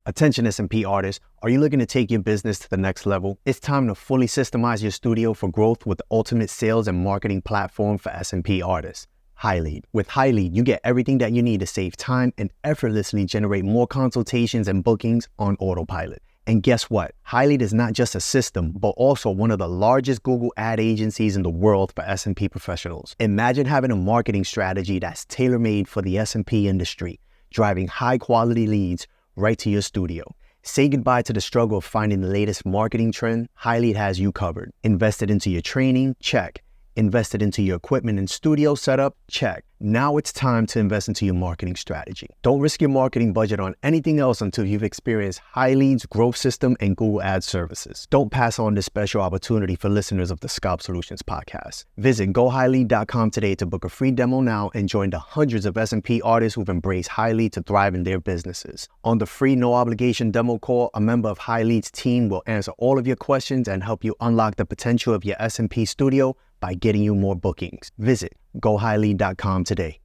Attention SMP artists, are you looking to take your business to the next level? It's time to fully systemize your studio for growth with the ultimate sales and marketing platform for SMP artists, HighLead. With HighLead, you get everything that you need to save time and effortlessly generate more consultations and bookings on autopilot. And guess what? HighLead is not just a system, but also one of the largest Google ad agencies in the world for SMP professionals. Imagine having a marketing strategy that's tailor-made for the SMP industry, driving high-quality leads right to your studio. Say goodbye to the struggle of finding the latest marketing trend. HighLead has you covered. Invested into your training? Check. Invested into your equipment and studio setup? Check. Now it's time to invest into your marketing strategy. Don't risk your marketing budget on anything else until you've experienced HighLead's growth system and Google Ads services. Don't pass on this special opportunity for listeners of the Scalp Solutions podcast. Visit GoHighLead.com today to book a free demo now and join the hundreds of SMP artists who've embraced HighLead to thrive in their businesses. On the free no-obligation demo call, a member of HighLead's team will answer all of your questions and help you unlock the potential of your SMP studio by getting you more bookings. Visit GoHighLead.com today.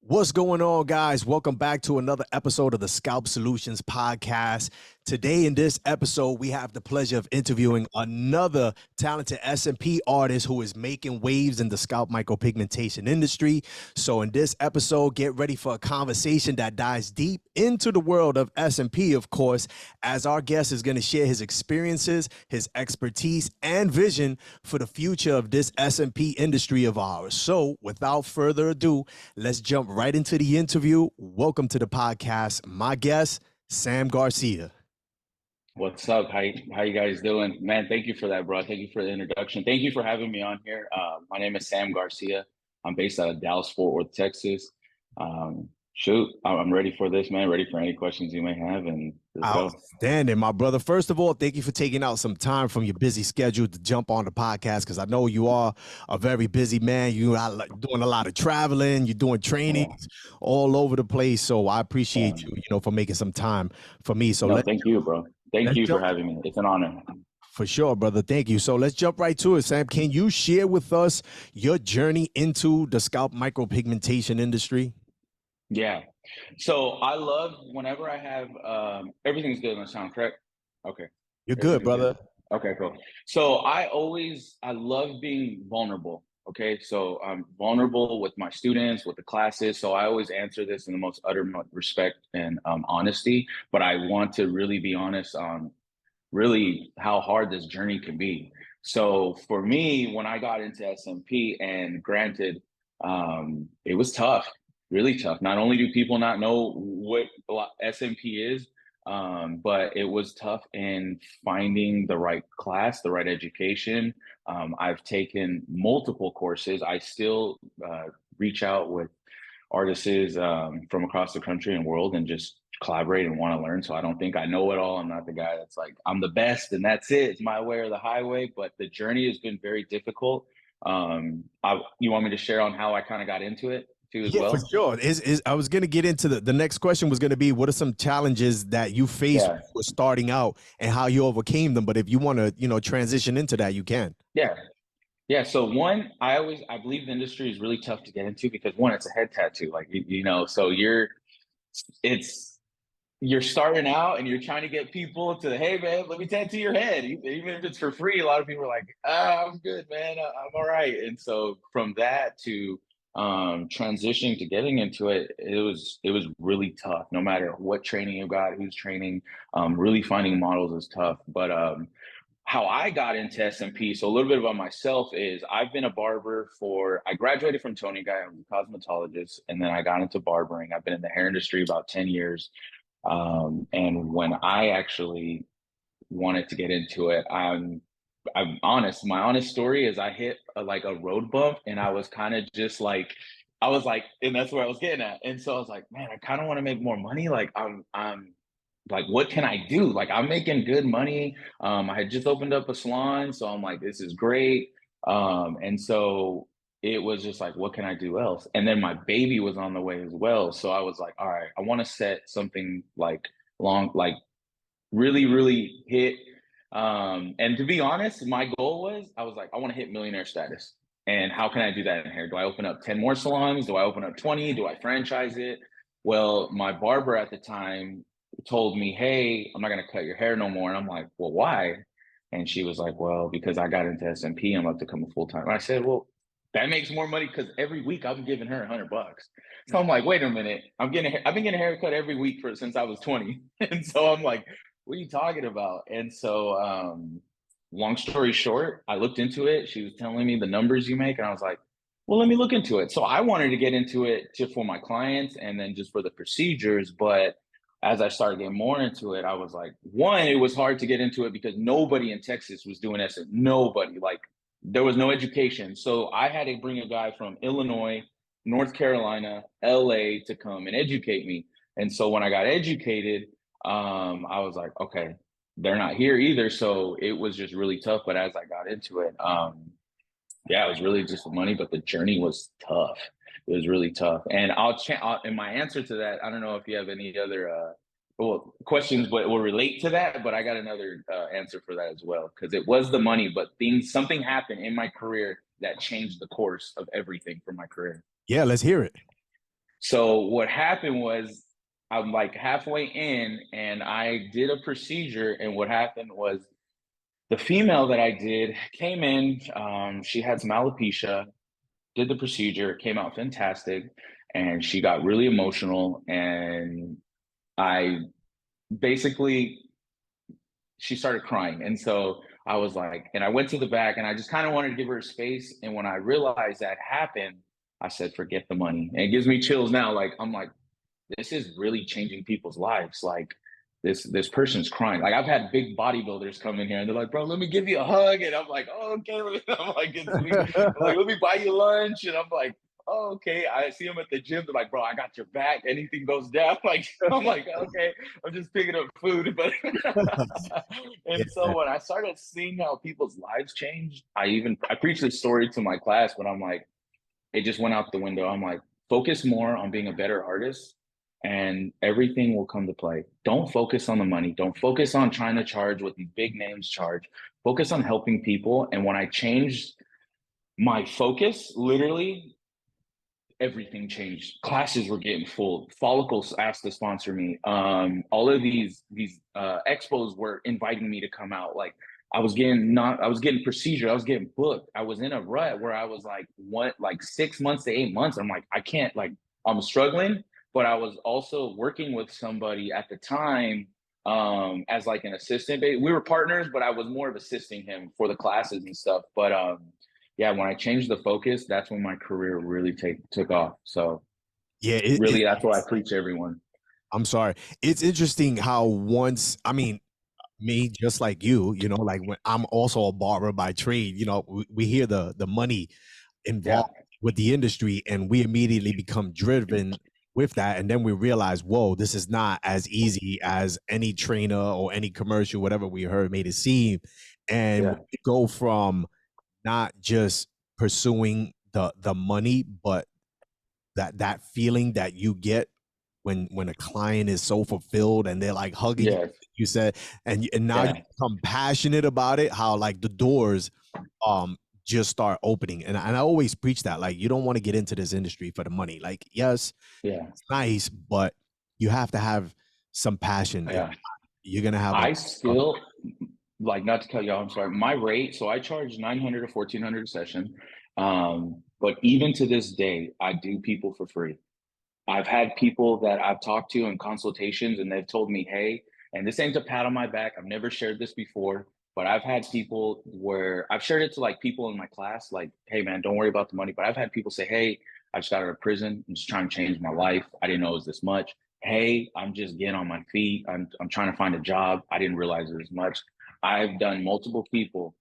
What's going on, guys? Welcome back to another episode of the Scalp Solutions podcast. Today in this episode, we have the pleasure of interviewing another talented SMP artist who is making waves in the scalp micro-pigmentation industry. So in this episode, get ready for a conversation that dives deep into the world of SMP, of course, as our guest is going to share his experiences, his expertise, and vision for the future of this SMP industry of ours. So without further ado, let's jump right into the interview. Welcome to the podcast, my guest, Sam Garcia. What's up? How you guys doing? Man, thank you for that, bro. Thank you for the introduction. Thank you for having me on here. My name is Sam Garcia. I'm based out of Dallas-Fort Worth, Texas. I'm ready for this, man. Ready for any questions you may have, and let's go. Outstanding, my brother. First of all, thank you for taking out some time from your busy schedule to jump on the podcast, because I know you are a very busy man. You are doing a lot of traveling. You're doing trainings all over the place. So I appreciate you, for making some time for me. So thank you, bro. Thank you for having me. It's an honor. For sure, brother. Thank you. So let's jump right to it, Sam. Can you share with us your journey into the scalp micropigmentation industry? Yeah. So I love whenever I have everything's good on the sound, correct? Okay. You're good, brother. Good. Okay, cool. So I love being vulnerable. Okay. So I'm vulnerable with my students, with the classes. So I always answer this in the most utter respect and honesty, but I want to really be honest on really how hard this journey can be. So for me, when I got into SMP, and granted, it was tough, really tough. Not only do people not know what SMP is, but it was tough in finding the right class, the right education. I've taken multiple courses. I still reach out with artists from across the country and world and just collaborate and want to learn. So I don't think I know it all. I'm not the guy that's like, I'm the best and that's it. It's my way or the highway. But the journey has been very difficult. You want me to share on how I kind of got into it too as well? For sure. I was going to get into the next question was going to be, what are some challenges that you faced when you were starting out and how you overcame them? But if you want to, transition into that, you can. Yeah. So one, I believe the industry is really tough to get into because one, it's a head tattoo. Like, so you're starting out and you're trying to get people to, hey man, let me tattoo your head. Even if it's for free, a lot of people are like, I'm good, man. I'm all right. And so from that to transitioning to getting into it, it was really tough. No matter what training you got, who's training, really finding models is tough. But how I got into SMP, so a little bit about myself is I've been a barber I graduated from Tony Guy, I'm a cosmetologist, and then I got into barbering. I've been in the hair industry about 10 years. And when I actually wanted to get into it, I'm honest. My honest story is I hit a road bump, and I was kind of just like, and that's where I was getting at. And so I was like, man, I kind of want to make more money. Like I'm like, what can I do? Like, I'm making good money. I had just opened up a salon, so I'm like, this is great. And so it was just like, what can I do else? And then my baby was on the way as well. So I was like, all right, I want to set something like long, like really, really hit. And to be honest, my goal was, I was like, I want to hit millionaire status. And how can I do that in hair? Do I open up 10 more salons? Do I open up 20? Do I franchise it? Well, my barber at the time told me, hey, I'm not going to cut your hair no more. And I'm like, well, why? And she was like, well, because I got into SMP, I'm about to become a full time. I said, well, that makes more money because every week I'm giving her $100. So I'm like, wait a minute, I've been getting a haircut every week since I was 20. And so I'm like, what are you talking about? And so, long story short, I looked into it. She was telling me the numbers you make, and I was like, well, let me look into it. So I wanted to get into it just for my clients and then just for the procedures. But as I started getting more into it, I was like, one, it was hard to get into it because nobody in Texas was doing SM. Nobody, like, there was no education. So I had to bring a guy from Illinois, North Carolina, LA to come and educate me. And so when I got educated, I was like, okay, they're not here either. So it was just really tough. But as I got into it, yeah, it was really just the money, but the journey was tough. It was really tough. And and my answer to that, I don't know if you have any other well, questions, but will relate to that. But I got another answer for that as well, because it was the money, but something happened in my career that changed the course of everything for my career. Yeah, let's hear it. So what happened was I'm like halfway in and I did a procedure. And what happened was the female that I did came in, she had some alopecia, did the procedure, came out fantastic. And she got really emotional. And I basically, she started crying. And so I was like, and I went to the back and I just kind of wanted to give her space. And when I realized that happened, I said, forget the money. And it gives me chills now. Like, I'm like, this is really changing people's lives. Like this person's crying. Like I've had big bodybuilders come in here and they're like, bro, let me give you a hug. And I'm like, oh, okay. I'm like, I'm like, let me buy you lunch. And I'm like, oh, okay. I see them at the gym. They're like, bro, I got your back. Anything goes down. Like, I'm like, okay, I'm just picking up food. But Yeah. and so when I started seeing how people's lives changed, I preached this story to my class, but I'm like, it just went out the window. I'm like, focus more on being a better artist and everything will come to play. Don't focus on the money. Don't focus on trying to charge what these big names charge. Focus on helping people. And when I changed my focus, literally everything changed. Classes were getting full. Follicles asked to sponsor me. All of these expos were inviting me to come out. Like I was getting procedure. I was getting booked. I was in a rut where I was like, what, like 6 months to 8 months. I'm like, I can't, like, I'm struggling. But I was also working with somebody at the time as like an assistant. We were partners, but I was more of assisting him for the classes and stuff. But yeah, when I changed the focus, that's when my career really took off. So Yeah, really, that's what I preach to everyone. I'm sorry. It's interesting how once, I mean, me just like you know, like when I'm also a barber by trade, you know, we hear the money Yeah, involved with the industry and we immediately become driven with that. And then we realize, whoa, this is not as easy as any trainer or any commercial, whatever we heard made it seem. And yeah, we go from not just pursuing the money, but that feeling that you get when a client is so fulfilled and they're like hugging you, yes, you said, and now you yeah, become passionate about it, how like the doors just start opening. And I always preach that, like, you don't want to get into this industry for the money. Like, yes, yeah, it's nice, but you have to have some passion. If yeah. you're gonna have I a still, like, not to cut you off, I'm sorry. My rate, so I charge 900 to 1400 a session. But even to this day, I do people for free. I've had people that I've talked to in consultations and they've told me, hey, and this ain't a pat on my back. I've never shared this before, but I've had people where I've shared it to like people in my class, like, hey man, don't worry about the money. But I've had people say, hey, I just got out of prison. I'm just trying to change my life. I didn't know it was this much. Hey, I'm just getting on my feet. I'm trying to find a job. I didn't realize it was much. I've done multiple people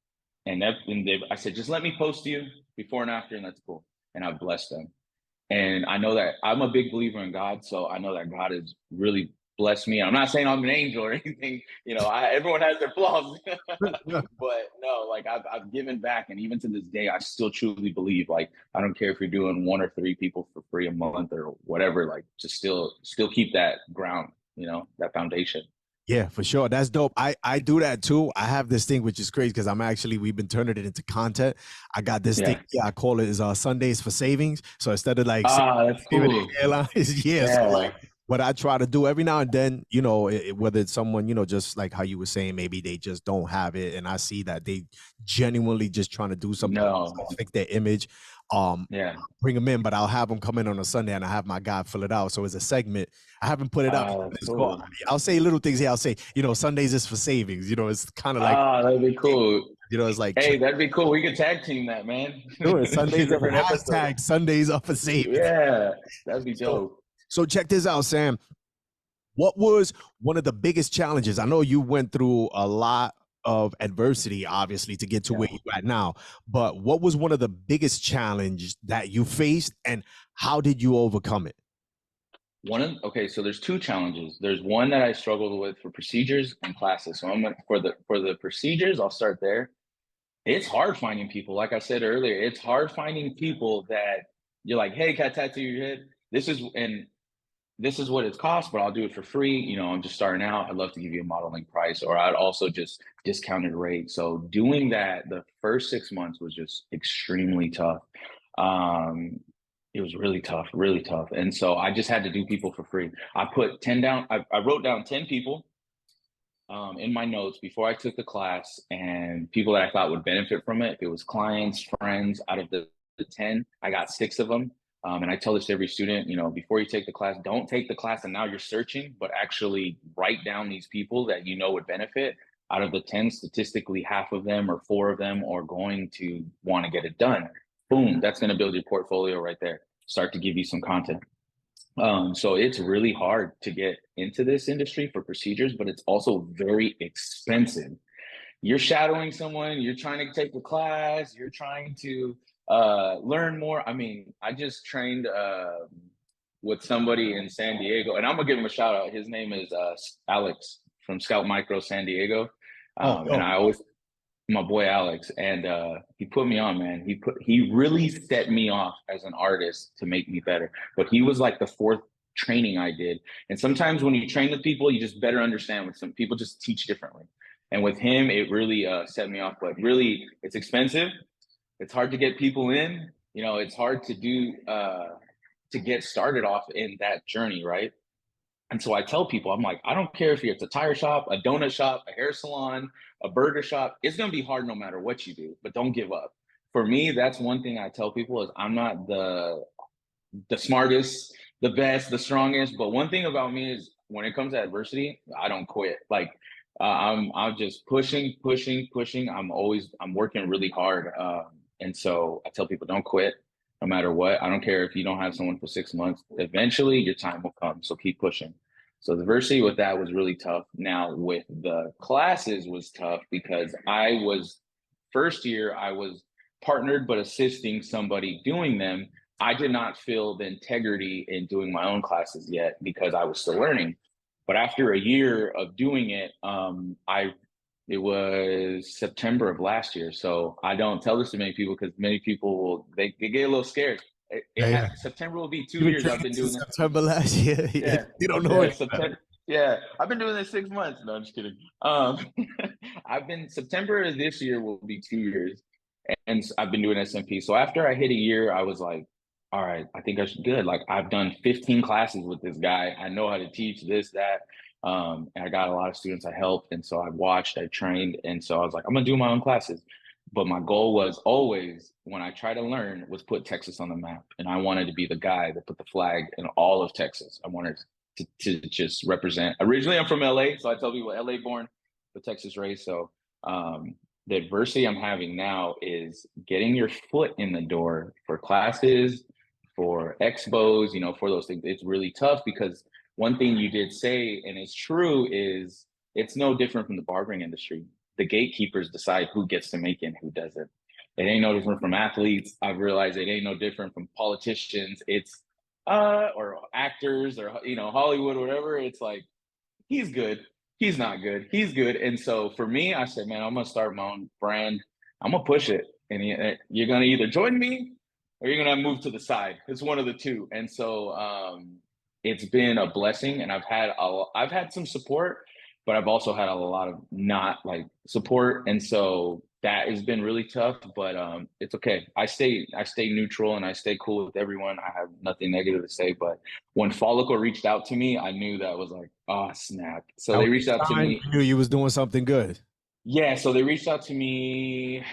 I said, just let me post you before and after, and that's cool. And I've blessed them. And I know that I'm a big believer in God. So I know that God is really blessed me. I'm not saying I'm an angel or anything, everyone has their flaws, but no, like I've given back. And even to this day, I still truly believe, like, I don't care if you're doing 1 or 3 people for free a month or whatever, like just still keep that ground, that foundation. Yeah, for sure. That's dope. I do that too. I have this thing which is crazy because we've been turning it into content. I got this thing. Yeah. Yeah, I call it is Sundays for savings. So instead of like Ah, that's saving cool. airlines, yeah. So Yeah. like what I try to do every now and then, whether it's someone, just like how you were saying, maybe they just don't have it, and I see that they genuinely just trying to do something No. to fix their image. Yeah. Bring them in, but I'll have them come in on a Sunday and I have my guy fill it out. So it's a segment. I haven't put it up. Ah, that's It's called, cool. I'll say little things here. I'll say, Sundays is for savings. It's kind of like, Ah, that'd be cool. it's like, Hey, that'd be cool. We could tag team that, man. do it. 2 Sundays, different episodes. hashtag Sundays are for savings. Yeah, that'd be So, dope. so check this out, Sam. What was one of the biggest challenges? I know you went through a lot of adversity, obviously, to get to where Yeah. you're at now. But what was one of the biggest challenges that you faced, and how did you overcome it? Okay, so there's 2 challenges. There's one that I struggled with for procedures and classes. So for the procedures, I'll start there. It's hard finding people. Like I said earlier, it's hard finding people that you're like, hey, can I tattoo your head? This is what it costs, but I'll do it for free. I'm just starting out. I'd love to give you a modeling price, or I'd also just discounted rate. So doing that, the first 6 months was just extremely tough. Um, it was really tough, really tough. And so I just had to do people for free. I put 10 down. I wrote down 10 people in my notes before I took the class, and people that I thought would benefit from it. If it was clients, friends, out of the 10, I got 6 of them. And I tell this to every student, before you take the class, don't take the class and now you're searching, but actually write down these people that would benefit. Out of the 10, statistically, half of them or 4 of them are going to want to get it done. Boom, that's going to build your portfolio right there. Start to give you some content. So it's really hard to get into this industry for procedures, but it's also very expensive. You're shadowing someone, you're trying to take the class, you're trying to learn more. I mean, I just trained with somebody in San Diego, and I'm gonna give him a shout out. His name is Alex from Scalp Micro San Diego. Oh, And I always my boy Alex, and he put me on, man. He really set me off as an artist to make me better. But he was like the 4th training I did. And sometimes when you train with people, you just better understand with some people just teach differently. And with him, it really set me off. But really, it's expensive. It's hard to get people in. It's hard to do to get started off in that journey, right? And so I tell people, I'm like, I don't care if it's a tire shop, a donut shop, a hair salon, a burger shop. It's going to be hard no matter what you do, but don't give up. For me, that's one thing I tell people is I'm not the smartest, the best, the strongest. But one thing about me is when it comes to adversity, I don't quit. Like I'm just pushing, pushing, pushing. I'm working really hard. And so I tell people, don't quit no matter what. I don't care if you don't have someone for 6 months. Eventually, your time will come. So keep pushing. So the adversity with that was really tough. Now with the classes was tough because first year I was partnered but assisting somebody doing them. I did not feel the integrity in doing my own classes yet because I was still learning. But after a year of doing it, it was September of last year. So I don't tell this to many people because many people they get a little scared. yeah. September will be 2 You've been years I've training been doing since this. September last year. Yeah, You don't know yeah, it. September. Yeah, I've been doing this 6 months. No, I'm just kidding. September of this year will be 2 years, and I've been doing SMP. So after I hit a year, I was like, all right, I think I should good. Like I've done 15 classes with this guy. I know how to teach this, that. And I got a lot of students I helped. And so I watched, I trained. And so I was like, I'm gonna do my own classes. But my goal was always when I try to learn was put Texas on the map. And I wanted to be the guy that put the flag in all of Texas. I wanted to just represent. Originally, I'm from LA. So I tell people LA born, but Texas raised. So the adversity I'm having now is getting your foot in the door for classes, for expos, for those things. It's really tough because one thing you did say, and it's true, is it's no different from the barbering industry. The gatekeepers decide who gets to make it and who doesn't. It ain't no different from athletes. I've realized it ain't no different from politicians. It's or actors or Hollywood or whatever. It's like he's good. He's not good. He's good. And so for me, I said, man, I'm gonna start my own brand. I'm gonna push it, and you're gonna either join me or you're gonna move to the side. It's one of the two. And so it's been a blessing, and I've had some support, but I've also had a lot of not like support, and so that has been really tough. But it's okay. I stay neutral and I stay cool with everyone. I have nothing negative to say. But when Follicle reached out to me, I knew that was like, oh snap. So That they was reached out a to sign me. you knew you was doing something good. Yeah, so they reached out to me.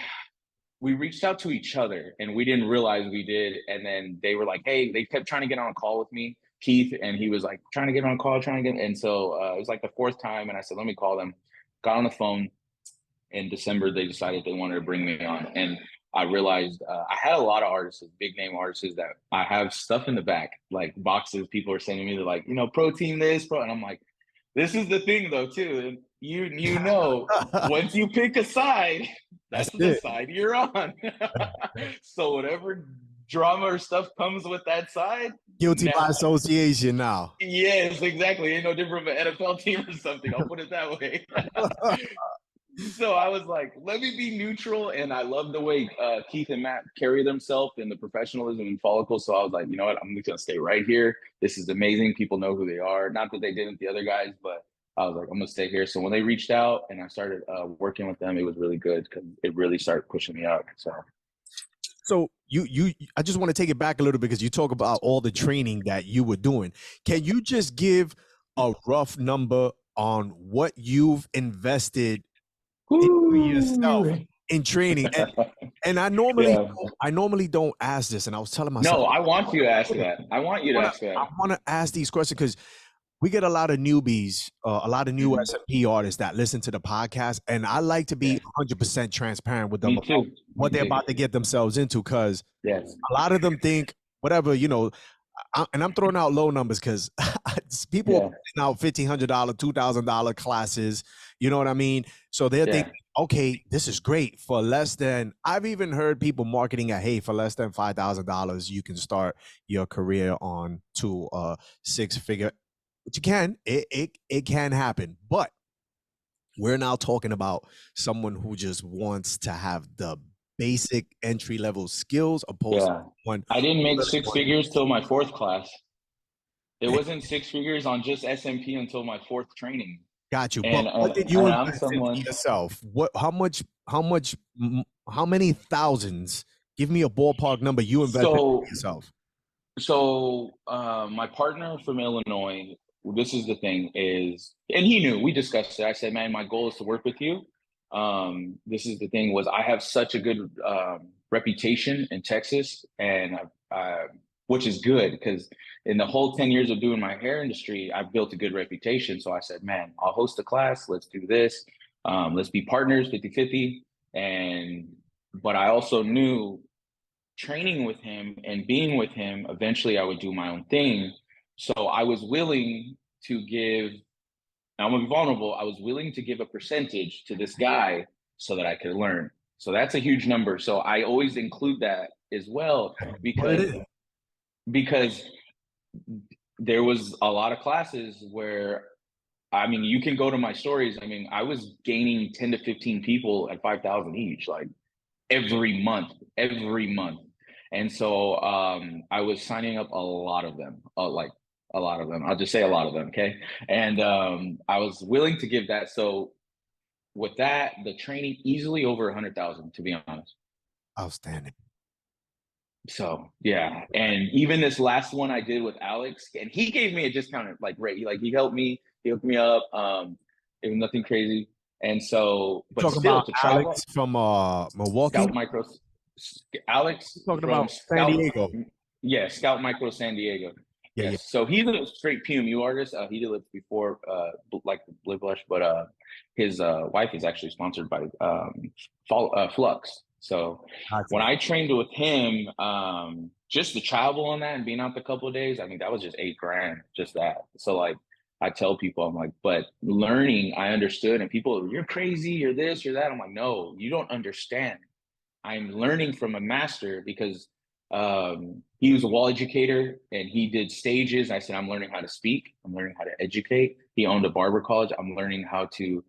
We reached out to each other and we didn't realize we did. And then they were like, hey, they kept trying to get on a call with me, Keith, and he was like trying to get on a call, trying to get. And so it was like the fourth time. And I said, let me call them. Got on the phone. In December, they decided they wanted to bring me on. And I realized I had a lot of artists, big name artists that I have stuff in the back, like boxes people are sending me. They're like, protein this, bro. And I'm like, this is the thing though, too. You know, once you pick a side, That's that's the it. side you're on. So whatever drama or stuff comes with that side, Guilty by now, association now. yes, exactly. Ain't no different from an NFL team or something. I'll put it that way. So I was like, let me be neutral. And I love the way Keith and Matt carry themselves and the professionalism and Follicle. So I was like, you know what? I'm just going to stay right here. This is amazing. People know who they are. Not that they didn't the other guys, but I was like, I'm going to stay here. So when they reached out and I started working with them, it was really good because it really started pushing me up. So I just want to take it back a little bit because you talk about all the training that you were doing. Can you just give a rough number on what you've invested into yourself Ooh. in training? And Yeah. I normally don't ask this, and I was telling myself, No, I want you to ask that. I want you to ask I that. want to ask these questions because we get a lot of newbies, a lot of new Mhm. SMP artists that listen to the podcast, and I like to be Yeah. 100% transparent with them Me about too. Me what they're too. about to get themselves into because Yes. a lot of them think whatever, and I'm throwing out low numbers because people are Yeah. putting out $1,500, $2,000 classes. You know what I mean? So they're Yeah. thinking, okay, this is great for less than. I've even heard people marketing at, hey, for less than $5,000, you can start your career on to a six-figure. But you can, it can happen. But we're now talking about someone who just wants to have the basic entry level skills opposed to Yeah. one I didn't who make really six wants figures till my fourth class. It to wasn't six figures on just SMP until my fourth training. got you. But And what and, did you and I'm invest into someone. yourself? How many thousands? Give me a ballpark number you invested into So yourself. my partner from Illinois, this is the thing is, and he knew, we discussed it. I said, man, my goal is to work with you. This is the thing was I have such a good reputation in Texas, and which is good because in the whole 10 years of doing my hair industry, I've built a good reputation. So I said, man, I'll host a class. Let's do this. Let's be partners 50-50. But I also knew training with him and being with him, eventually I would do my own thing. So I was willing to give, I'm gonna be vulnerable, I was willing to give a percentage to this guy so that I could learn. So that's a huge number. So I always include that as well What it because is? because there was a lot of classes where I mean you can go to my stories. I mean, I was gaining 10 to 15 people at 5,000 each, like every month. And so I was signing up a lot of them, like a lot of them. I'll just say a lot of them, okay? And I was willing to give that. So with that, the training easily over 100,000, to be honest. Outstanding. So yeah, and even this last one I did with Alex, and he gave me a discounted like rate. He helped me, he hooked me up. It was nothing crazy. And so, but Talking still about to travel, Alex from Milwaukee. Scalp Micro, Alex Talking from about San Scalp, Diego. yeah, Scout Micro San Diego. Yeah, yeah. Yes. So he's a straight PMU artist. He did it before, like Blue Blush, but his wife is actually sponsored by Flux. So when I trained with him, just the travel on that and being out the couple of days, I mean, that was just $8,000, just that. So like, I tell people, I'm like, but learning, I understood, and people, you're crazy, you're this, you're that. I'm like, no, you don't understand. I'm learning from a master because he was a wall educator and he did stages. I said, I'm learning how to speak. I'm learning how to educate. He owned a barber college. I'm learning how to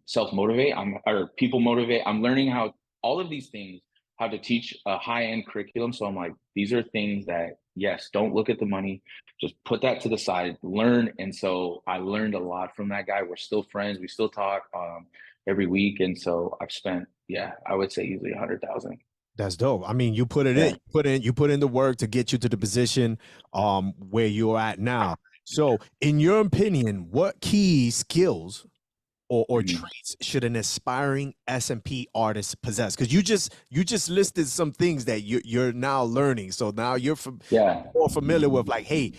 self-motivate. Or people motivate. I'm learning how all of these things, how to teach a high-end curriculum. So I'm like, these are things that, yes, don't look at the money, just put that to the side, learn. And so I learned a lot from that guy. We're still friends. We still talk every week. And so I've spent, yeah, I would say easily 100,000. That's dope. I mean, you put it in, Yeah. you put in the work to get you to the position where you're at now. So, in your opinion, what key skills or Mhm. traits should an aspiring SMP artist possess? Because you just listed some things that you're now learning. So now you're Yeah. more familiar with, like, hey,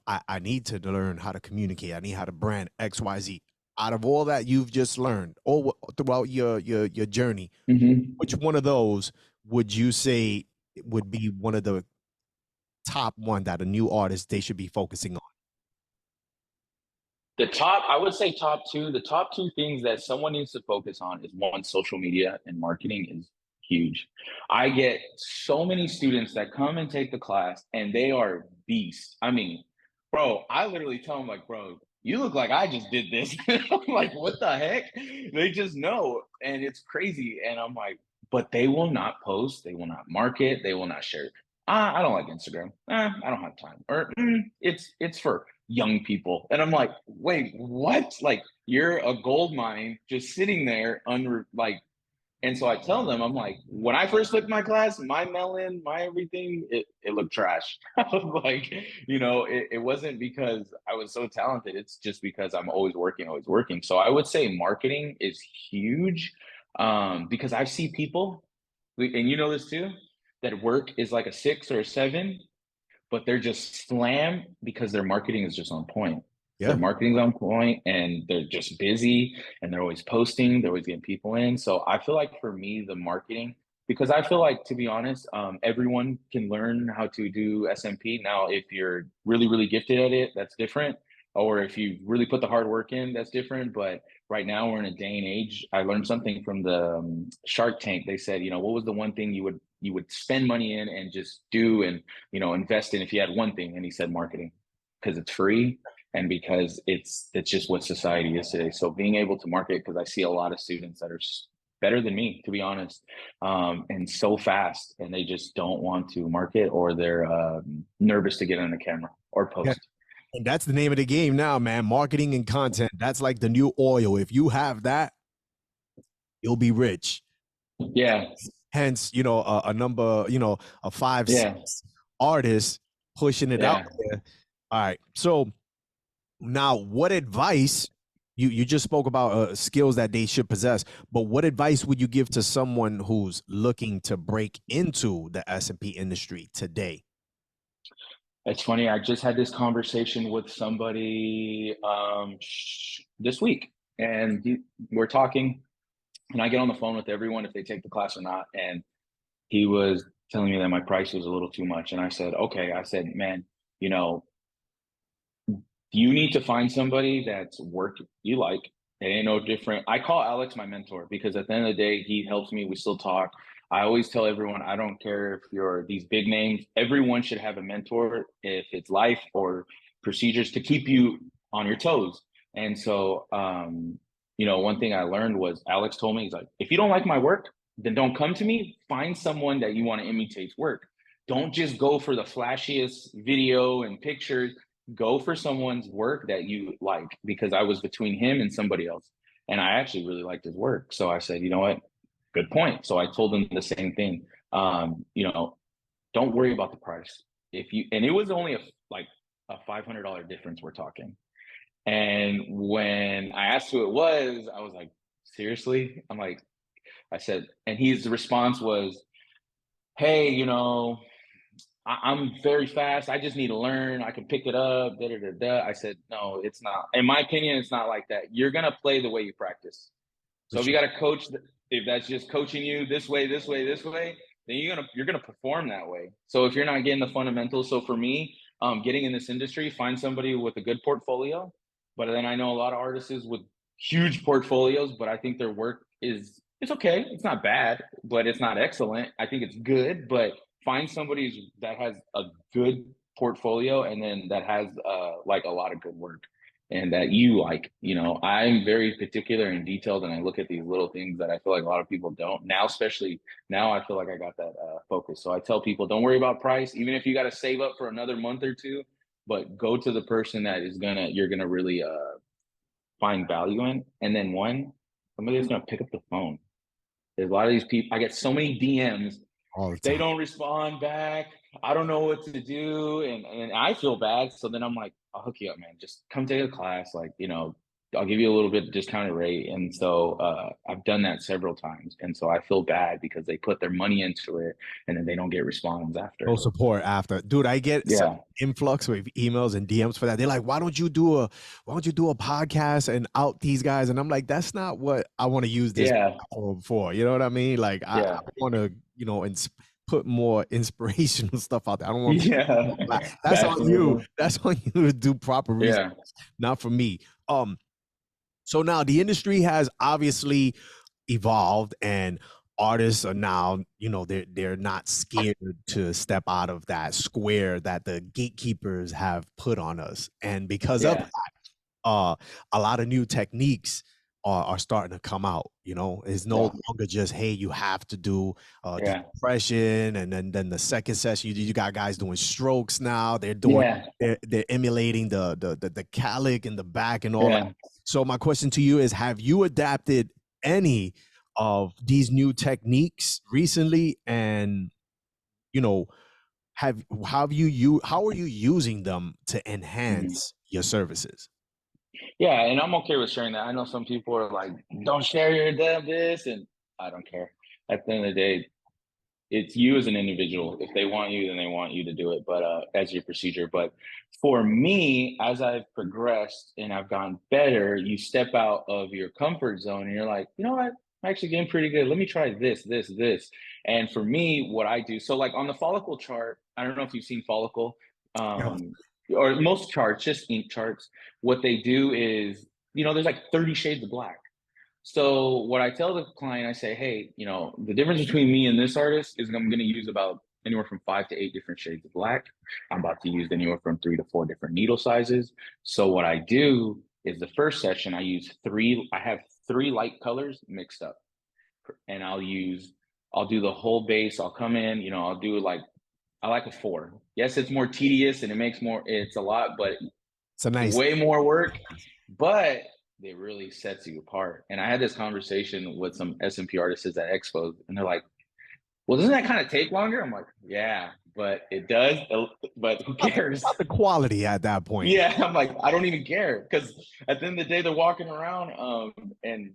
I need to learn how to communicate. I need how to brand XYZ. Out of all that you've just learned all throughout your journey, Mhm. which one of those would you say would be one of the top one that a new artist they should be focusing on? I would say top two. The top two things that someone needs to focus on is one, social media and marketing is huge. I get so many students that come and take the class and they are beasts. I mean, bro, I literally tell them like, bro, you look like I just did this. I'm like, what the heck? They just know. And it's crazy. And I'm like, but they will not post, they will not market, they will not share. I don't like Instagram. I don't have time. Or it's for young people. And I'm like, wait, what? Like, you're a gold mine just sitting there and so I tell them, I'm like, when I first took my class, my melon, my everything, it looked trash. I was like, it wasn't because I was so talented. It's just because I'm always working, always working. So I would say marketing is huge, because I see people, and you know this too, that work is like a 6 or a 7, but they're just slammed because their marketing is just on point. Their Yeah. marketing's on point and they're just busy and they're always posting, they're always getting people in. So I feel like for me, the marketing, because I feel like, to be honest, everyone can learn how to do SMP. Now, if you're really, really gifted at it, that's different. Or if you really put the hard work in, that's different. But right now, we're in a day and age. I learned something from the Shark Tank. They said, what was the one thing you would spend money in and just do and invest in if you had one thing? And he said marketing, because it's free and because it's just what society is today. So being able to market, because I see a lot of students that are better than me, to be honest, and so fast, and they just don't want to market, or they're nervous to get on the camera or Yeah. post. And that's the name of the game now, man. Marketing and content. That's like the new oil. If you have that, you'll be rich. Yeah, Hence, a number, a five, yeah, six artists pushing it out yeah. there. All right. So now, what advice you just spoke about skills that they should possess, but what advice would you give to someone who's looking to break into the SMP industry today? It's funny. I just had this conversation with somebody this week, and we're talking, and I get on the phone with everyone if they take the class or not. And he was telling me that my price was a little too much. And I said, okay. I said, man, you know, you need to find somebody that's work you like. It ain't no different. I call Alex my mentor because at the end of the day, he helps me. We still talk. I always tell everyone, I don't care if you're these big names, everyone should have a mentor, if it's life or procedures, to keep you on your toes. And so, one thing I learned was Alex told me, he's like, if you don't like my work, then don't come to me. Find someone that you want to imitate's work. Don't just go for the flashiest video and pictures. Go for someone's work that you like, because I was between him and somebody else. And I actually really liked his work. So I said, you know what? Good point. So I told him the same thing. Don't worry about the price. And it was only a $500 difference we're talking. And when I asked who it was, I was like, seriously? I said, and his response was, hey, I'm very fast. I just need to learn. I can pick it up. Da, da, da, da. I said, no, it's not. In my opinion, it's not like that. You're gonna play the way you practice. For So if you sure. got a coach, if that's just coaching you this way, this way, this way, then you're gonna perform that way. So if you're not getting the fundamentals, so for me, getting in this industry, find somebody with a good portfolio. But then I know a lot of artists with huge portfolios, but I think their work is it's okay. It's not bad, but it's not excellent. I think it's good, but find somebody that has a good portfolio and then that has like a lot of good work. and that you like. You know, I'm very particular and detailed, and I look at these little things that I feel like a lot of people don't now. Especially now, I feel like I got that focus. So I tell people, don't worry about price, even if you got to save up for another month or two, but go to the person that is gonna you're gonna really find value in, and then somebody that's gonna pick up the phone. There's a lot of these people. I get so many DMs, all the they time. don't respond back. I don't know what to do. And I feel bad. So then I'm like, I'll hook you up, man. Just come take a class. Like, you know, I'll give you a little bit discounted rate. And so I've done that several times. And so I feel bad because they put their money into it and then they don't get response No after. support after. Dude, I get such Yeah. influx with emails and DMs for that. They're like, why don't you do a podcast and out these guys? And I'm like, that's not what I want to use this Yeah. platform for. You know what I mean? Like I Yeah. want to, put more inspirational stuff out there. I don't want Yeah. that's on you. Fashionable. That's on you to do proper research, Yeah. not for me. So now the industry has obviously evolved, and artists are now, they're not scared to step out of that square that the gatekeepers have put on us. And because of Yeah. that, a lot of new techniques are starting to come out. It's no Yeah. longer just, hey, you have to do Yeah. decompression, and then the second session you got guys doing strokes now. Yeah. They're emulating the calic in the back and all that. Yeah. So my question to you is, have you adapted any of these new techniques recently? And how are you using them to Mhm. enhance your services? Yeah, and I'm okay with sharing that. I know some people are like, "Don't share your damn this," and I don't care. At the end of the day, it's you as an individual. If they want you, then they want you to do it, but as your procedure. But for me, as I've progressed and I've gotten better, you step out of your comfort zone and you're like, you know what? I'm actually getting pretty good. Let me try this, this, this. And for me, what I do, so like on the follicle chart, I don't know if you've seen follicle, Yeah. or most charts, just ink charts. What they do is, there's like 30 shades of black. So what I tell the client, I say, hey, the difference between me and this artist is I'm going to use about anywhere from 5 to 8 different shades of black. I'm about to use anywhere from 3 to 4 different needle sizes. So what I do is the first session, I have three light colors mixed up, and I'll do the whole base. I'll come in, I'll do I like a 4. Yes, it's more tedious and it's a lot, but It's a nice. way more work, but it really sets you apart. And I had this conversation with some SMP artists at expos, and they're like, well, doesn't that kind of take longer? I'm like, yeah, but it does, but who cares? About the quality at that point. Yeah, I'm like, I don't even care, because at the end of the day, they're walking around, and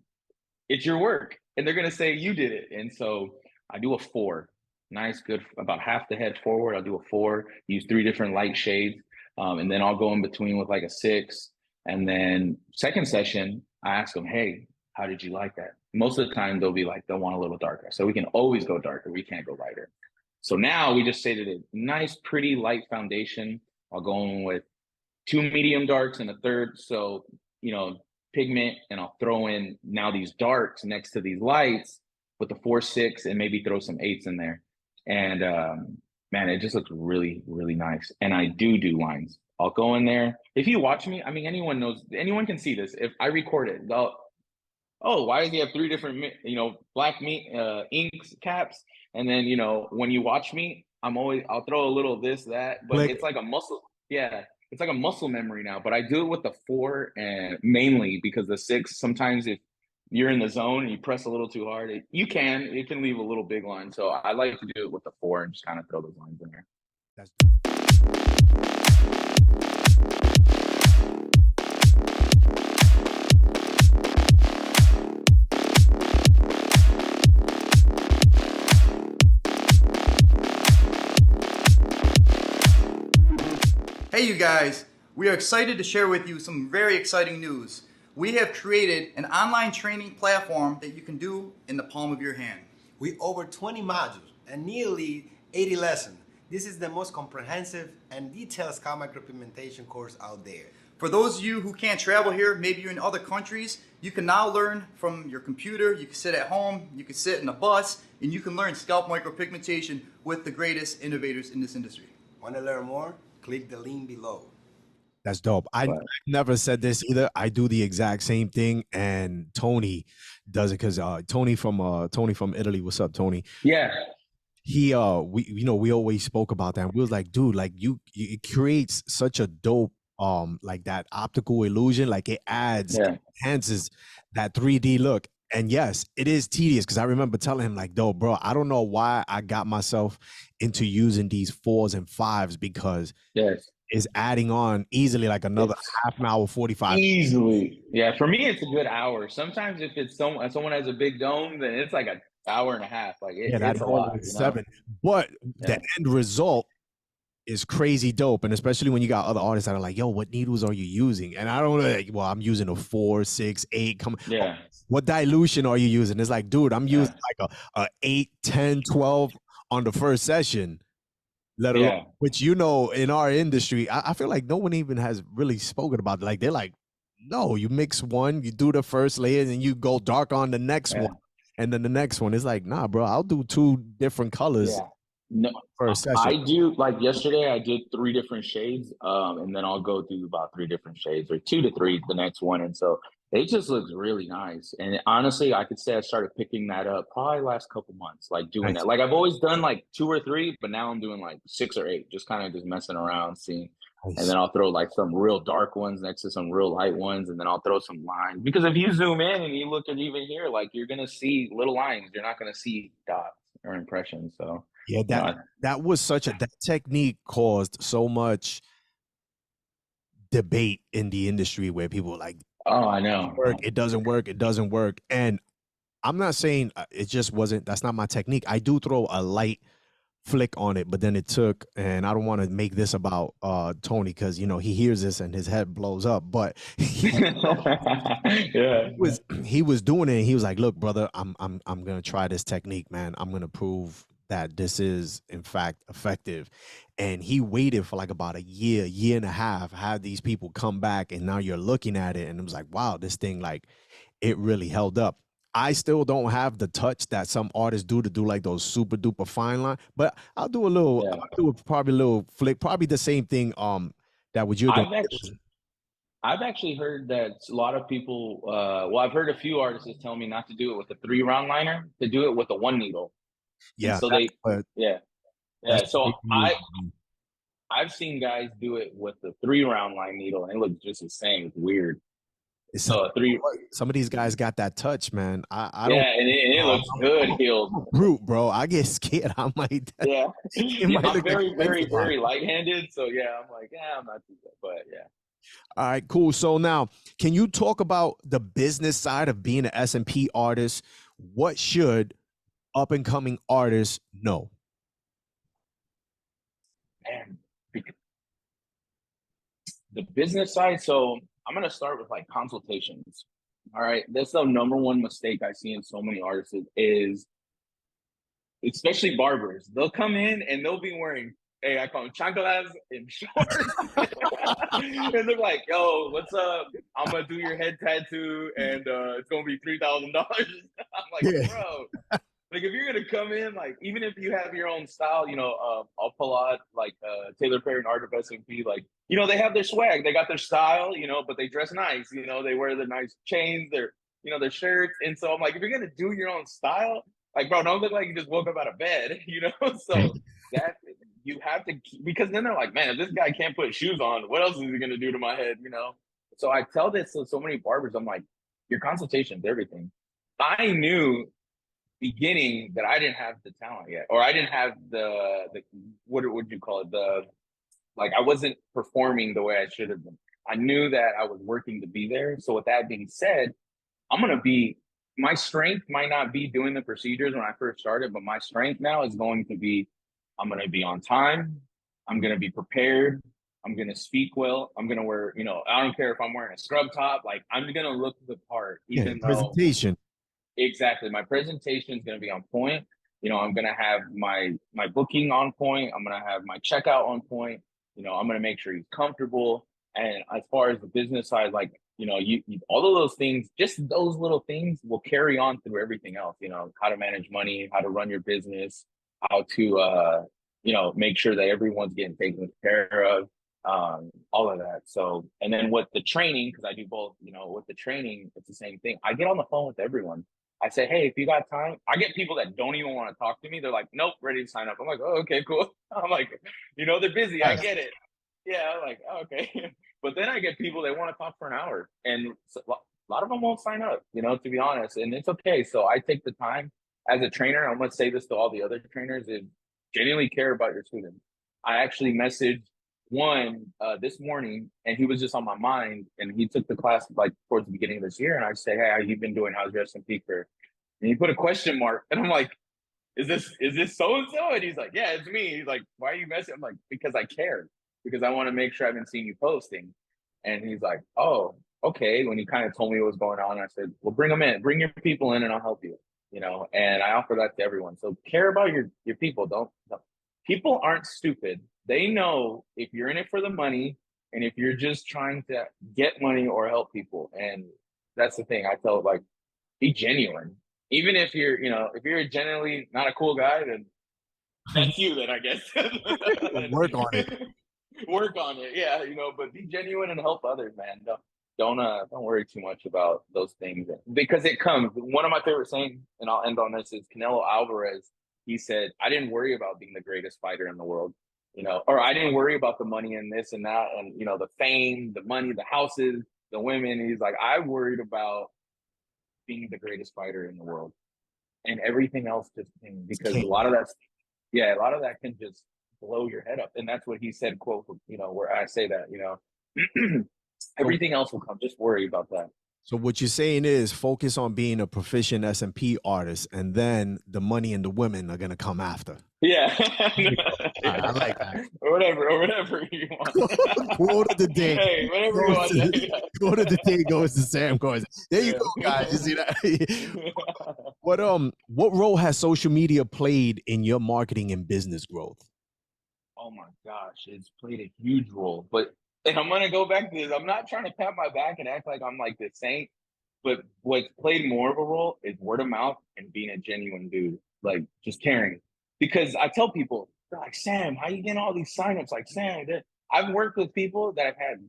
it's your work, and they're gonna say you did it. And so I do a 4, nice, good, about half the head forward. I'll do a 4, use 3 different light shades, and then I'll go in between with like a 6. And then second session, I ask them, hey, how did you like that? Most of the time, they'll be like, they'll want a little darker. So we can always go darker. We can't go lighter. So now we just say to the nice, pretty light foundation. I'll go in with 2 medium darks and a third. So, pigment, and I'll throw in now these darks next to these lights with the 4, 6, and maybe throw some 8s in there. And man, it just looks really, really nice. And I do lines. I'll go in there. If you watch me, I mean, anyone can see this. If I record it, they'll, oh, why does he have 3 different, black meat inks caps? And then, when you watch me, I'll throw a little of this, that, but Like, it's like a muscle. Yeah. It's like a muscle memory now, but I do it with the 4, and mainly because the 6, sometimes if you're in the zone and you press a little too hard, it can leave a little big line. So I like to do it with the 4 and just kind of throw those lines in there. that's Hey you guys, we are excited to share with you some very exciting news. We have created an online training platform that you can do in the palm of your hand. With over 20 modules and nearly 80 lessons, this is the most comprehensive and detailed scalp micro-pigmentation course out there. For those of you who can't travel here, maybe you're in other countries, you can now learn from your computer, you can sit at home, you can sit in a bus, and you can learn scalp micro-pigmentation with the greatest innovators in this industry. Want to learn more? Click the link below. That's dope. I've But never said this either. I do the exact same thing, and Tony does it because Tony from Italy. What's up, Tony? yeah, He we always spoke about that. And we was like, dude, like it creates such a dope like that optical illusion. Like it yeah, enhances that 3D look. And yes, it is tedious because I remember telling him like, "Though, bro, I don't know why I got myself into using these 4s and 5s because yes. it's adding on easily like another It's half an hour, 45." easily, yeah. For me, it's a good hour. Sometimes if it's someone has a big dome, then it's like an hour and a half. Like Yeah, that it's a whole lot, 7. But the Yeah, end result is crazy dope. And especially when you got other artists that are like, yo, what needles are you using? And I don't know, like, well, I'm using a 4, 6, 8. Come on. yeah, What dilution are you using? It's like, dude, I'm yeah, using like a 8, 10, 12 on the first session, let alone, yeah. which, you know, in our industry, I feel like no one even has really spoken about it. Like, they're like, no, you mix one, you do the first layer, and then you go dark on the next Yeah. one. And then the next one is like, nah, bro, I'll do 2 different colors Yeah. No, first session. I do like yesterday I did 3 different shades. And then I'll go through about 3 different shades or 2 to 3 the next one. And so it just looks really nice. And honestly, I could say I started picking that up probably last couple months, like doing Nice. that. Like I've always done like 2 or 3, but now I'm doing like 6 or 8, just kind of just messing around, seeing. And Nice. then I'll throw like some real dark ones next to some real light ones, and then I'll throw some lines. Because if you zoom in and you look at even here, like you're gonna see little lines. You're not gonna see dots or impressions. So Yeah, you know, that was such a that technique caused so much debate in the industry where people were like, oh, I know. work, it doesn't work, it doesn't work. And I'm not saying it just wasn't, that's not my technique. I do throw a light flick on it, but then it took, and I don't want to make this about Tony because, you know, he hears this and his head blows up, but Yeah. he was doing it and he was like, look, brother, I'm gonna try this technique, man. I'm gonna prove that this is in fact effective. And he waited for like about a year and a half, had these people come back, and now you're looking at it and it was like, wow, this thing, like, it really held up. I still don't have the touch that some artists do to do like those super duper fine line, but I'll do a little, Yeah. I'll do probably a little flick, probably the same thing that what you're doing. I've actually heard that a lot of people well, I've heard a few artists tell me not to do it with a 3 round liner, to do it with a 1 needle. And Yeah, so they yeah. that's Yeah. So I've seen guys do it with the 3 round line needle and it looks just the same. It's weird. it's So a three some of these guys got that touch, man. I yeah, don't. and it looks I'm good a healed. brute, bro. I get scared. I might. Yeah. It Yeah, might I'm look very, very, expensive on very it. light-handed. So yeah, I'm like, yeah, I'm not too bad. But yeah. All right, cool. So now, can you talk about the business side of being an SMP artist? What should up and coming artists know? Man, the business side. So I'm gonna start with like consultations. All right. That's the number one mistake I see in so many artists is especially barbers. They'll come in and they'll be wearing, hey, I call them chanclas and shorts. And they're like, yo, what's up? I'm gonna do your head tattoo and it's gonna be $3,000. I'm like, Yeah. bro, like if you're gonna come in, like even if you have your own style, I'll pull out like Taylor Perry and Art of SMP, like they have their swag, they got their style, but they dress nice, they wear their nice chains, their shirts, and so I'm like, if you're gonna do your own style, like bro, don't look like you just woke up out of bed, So that you have to, because then they're like, man, if this guy can't put shoes on, what else is he gonna do to my head? So I tell this to so many barbers, I'm like, your consultation's everything. I knew beginning that I didn't have the talent yet, or I didn't have the what would you call it, the like I wasn't performing the way I should have been. I knew that I was working to be there. So with that being said, my strength might not be doing the procedures when I first started, but my strength now is going to be, I'm going to be on time. I'm going to be prepared. I'm going to speak well. I'm going to wear, I don't care if I'm wearing a scrub top, like I'm going to look the part, even though Presentation. exactly. My presentation is going to be on point. I'm going to have my booking on point. I'm going to have my checkout on point. I'm going to make sure he's comfortable. And as far as the business side, like, you all of those things, just those little things will carry on through everything else. How to manage money, how to run your business, how to, make sure that everyone's getting taken care of. all of that. So, and then with the training, because I do both, with the training, it's the same thing. I get on the phone with everyone. I say, hey, if you got time, I get people that don't even want to talk to me. They're like, nope, ready to sign up. I'm like, oh, okay, cool. I'm like, they're busy. I get it. Yeah, I'm like, oh, okay. But then I get people that want to talk for an hour, and a lot of them won't sign up, to be honest, and it's okay. So I take the time as a trainer. I'm going to say this to all the other trainers: is genuinely care about your students. I actually messaged one this morning, and he was just on my mind, and he took the class like towards the beginning of this year, and I say, hey, how you been doing? How's your SMP career? And he put a question mark, and I'm like, is this so and so? And he's like, yeah, it's me. He's like, why are you messaging? I'm like, because I care, because I want to make sure I've been seeing you posting. And he's like, oh, okay. When he kind of told me what was going on, I said, well, bring them in, bring your people in, and I'll help you. And I offer that to everyone. So care about your people. Don't people aren't stupid. They know if you're in it for the money, and if you're just trying to get money or help people. And that's the thing. I tell, like, be genuine. Even if you're genuinely not a cool guy, then that's you. Then I guess Work on it. Work on it. Yeah, but be genuine and help others, man. Don't worry too much about those things, because it comes. One of my favorite sayings, and I'll end on this, is Canelo Alvarez. He said, I didn't worry about being the greatest fighter in the world, or I didn't worry about the money and this and that, and the fame, the money, the houses, the women. He's like, I worried about being the greatest fighter in the world, and everything else just came, because a lot of that can just blow your head up. And that's what he said, quote, where I say that, everything else will come. Just worry about that. So what you're saying is focus on being a proficient SMP artist, and then the money and the women are going to come after. Yeah. I like that. Or whatever you want. Quote of the day. Hey, whatever you want. Quote of the day goes to Sam Goes. There you go, guys. You see that? What role has social media played in your marketing and business growth? Oh my gosh, it's played a huge role. And I'm gonna go back to this. I'm not trying to pat my back and act like I'm like the saint, but what's played more of a role is word of mouth and being a genuine dude, like just caring. Because I tell people, they're like, Sam, how you getting all these signups? Like, Sam, I've worked with people that have had,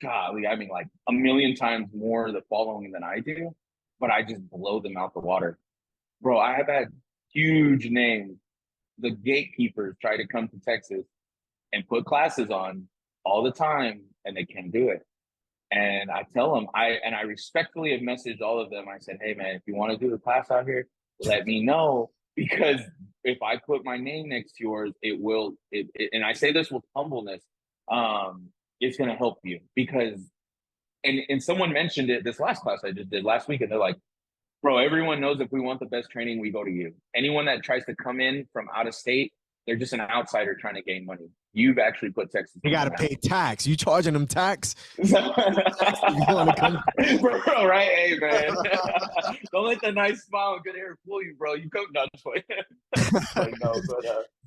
golly, I mean, like a million times more the following than I do, but I just blow them out the water. Bro, I have had huge names. The gatekeepers try to come to Texas and put classes on all the time, and they can't do it. And I tell them, I respectfully have messaged all of them. I said, hey man, if you want to do the class out here, let me know, because if I put my name next to yours, it will, and I say this with humbleness, it's going to help you. Because, and someone mentioned it this last class I just did last week, and they're like, bro, everyone knows if we want the best training, we go to you. Anyone that tries to come in from out of state, they're just an outsider trying to gain money. You've actually put Texas. You got to pay tax. You charging them tax? Bro, right? Hey, man. Don't let the nice smile and good hair fool you, bro. You come down this way.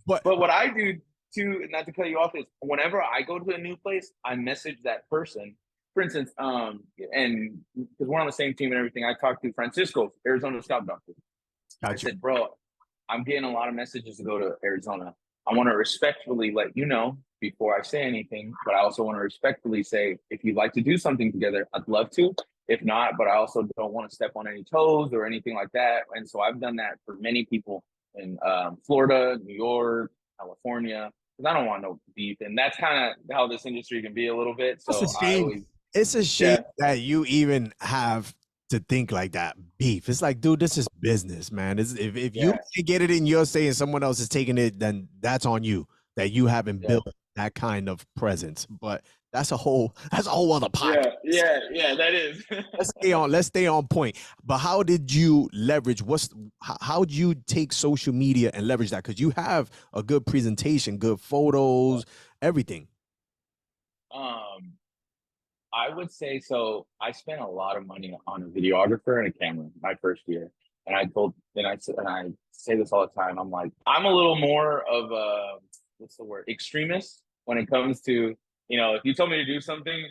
But what I do too, not to cut you off, is whenever I go to a new place, I message that person. For instance, and because we're on the same team and everything, I talked to Francisco, Arizona scalp doctor. Gotcha. I said, bro, I'm getting a lot of messages to go to Arizona. I want to respectfully let you know before I say anything, but I also want to respectfully say, if you'd like to do something together, I'd love to. If not, but I also don't want to step on any toes or anything like that. And so I've done that for many people in Florida, New York, California, because I don't want no beef. And that's kind of how this industry can be a little bit. So it's a shame that you even have to think like that. Beef. It's like, dude, this is business, man. If you can get it in your say and someone else is taking it, then that's on you, that you haven't built that kind of presence. But that's a whole other podcast. Yeah, that is. Let's stay on point. But how did you leverage how did you take social media and leverage that? Because you have a good presentation, good photos, everything. I would say so. I spent a lot of money on a videographer and a camera my first year. And I say this all the time. I'm like, I'm a little more of a, what's the word, extremist when it comes to, if you tell me to do something,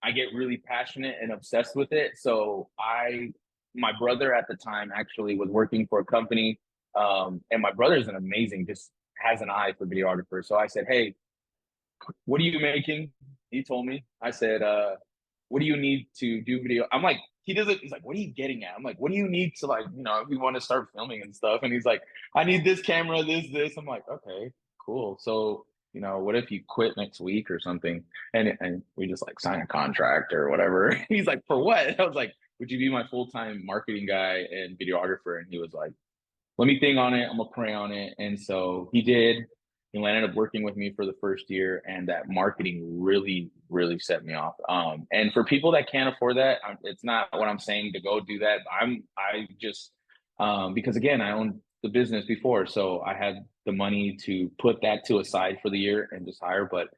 I get really passionate and obsessed with it. So my brother at the time actually was working for a company, and my brother's just has an eye for videographers. So I said, hey, what are you making? He told me. I said, what do you need to do video? I'm like, he's like, what are you getting at? I'm like, what do you need to like, if we want to start filming and stuff? And he's like, I need this camera, this. I'm like, okay, cool. So, what if you quit next week or something? And we just like sign a contract or whatever. He's like, for what? I was like, would you be my full-time marketing guy and videographer? And he was like, let me think on it. I'm gonna pray on it. And so he did. He ended up working with me for the first year, and that marketing really, really set me off. And for people that can't afford that, it's not what I'm saying to go do that. I just because again, I owned the business before, so I had the money to put that to a side for the year and just hire. But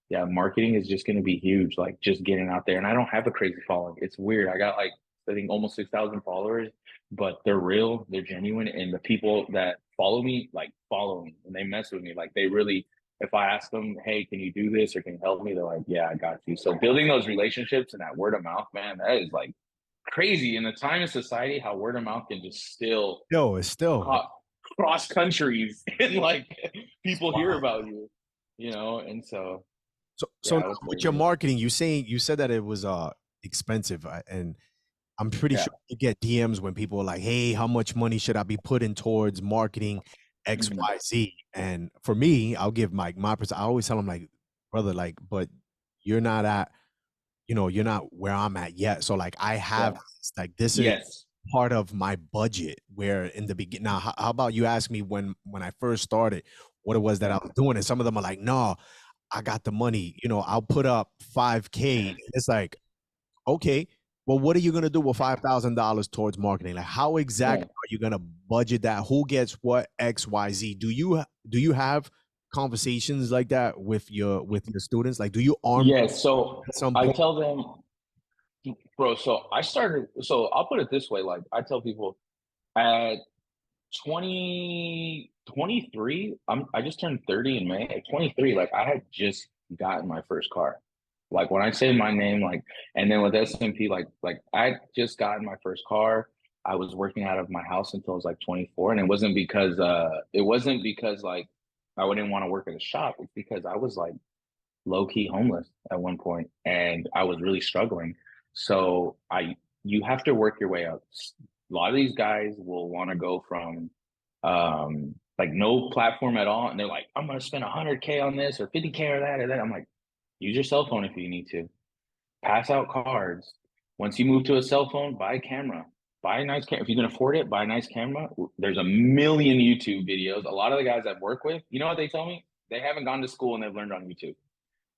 yeah, marketing is just going to be huge. Like just getting out there, and I don't have a crazy following. It's weird. I got like I think almost 6,000 followers, but they're real, they're genuine, and the people that follow me like follow me and they mess with me. Like they really, if I ask them, hey, can you do this or can you help me? They're like, yeah, I got you. So building those relationships and that word of mouth, man, that is like crazy in the time of society. How word of mouth can just still It's still cross countries and like people hear wow. about you, and so So yeah, now that's with your crazy. marketing, you said that it was expensive, and I'm pretty Yeah. sure you get DMs when people are like, "Hey, how much money should I be putting towards marketing X, Mhm. Y, Z?" And for me, I'll give my percent. I always tell them like, "Brother, like, but you're not at, you're not where I'm at yet. So like, I have Yeah. this, like this is Yes. part of my budget. Where in the beginning, now, how about you ask me when I first started what it was that I Yeah. was doing, and some of them are like, "No, I got the money. I'll put up 5K." It's like, okay, well, what are you gonna do with $5,000 towards marketing? Like, how Yeah. exactly are you gonna budget that? Who gets what X, Y, Z? Do you have conversations like that with your students? Like, do you arm Yes. So at some I point? tell them, bro, so I'll put it this way. Like I tell people at 23, I just turned 30 in May. At 23, like I had just gotten my first car. Like when I say my name, like, and then with SMP, like I just gotten my first car. I was working out of my house until I was like 24. And it wasn't because like I wouldn't want to work at a shop. It's because I was like low key homeless at one point and I was really struggling. So you have to work your way up. A lot of these guys will want to go from like no platform at all, and they're like, I'm gonna spend 100K on this or 50K or that or that. I'm like, use your cell phone if you need to. Pass out cards. Once you move to a cell phone, buy a camera. Buy a nice camera. If you can afford it, buy a nice camera. There's a million YouTube videos. A lot of the guys I've worked with, you know what they tell me? They haven't gone to school and they've learned on YouTube.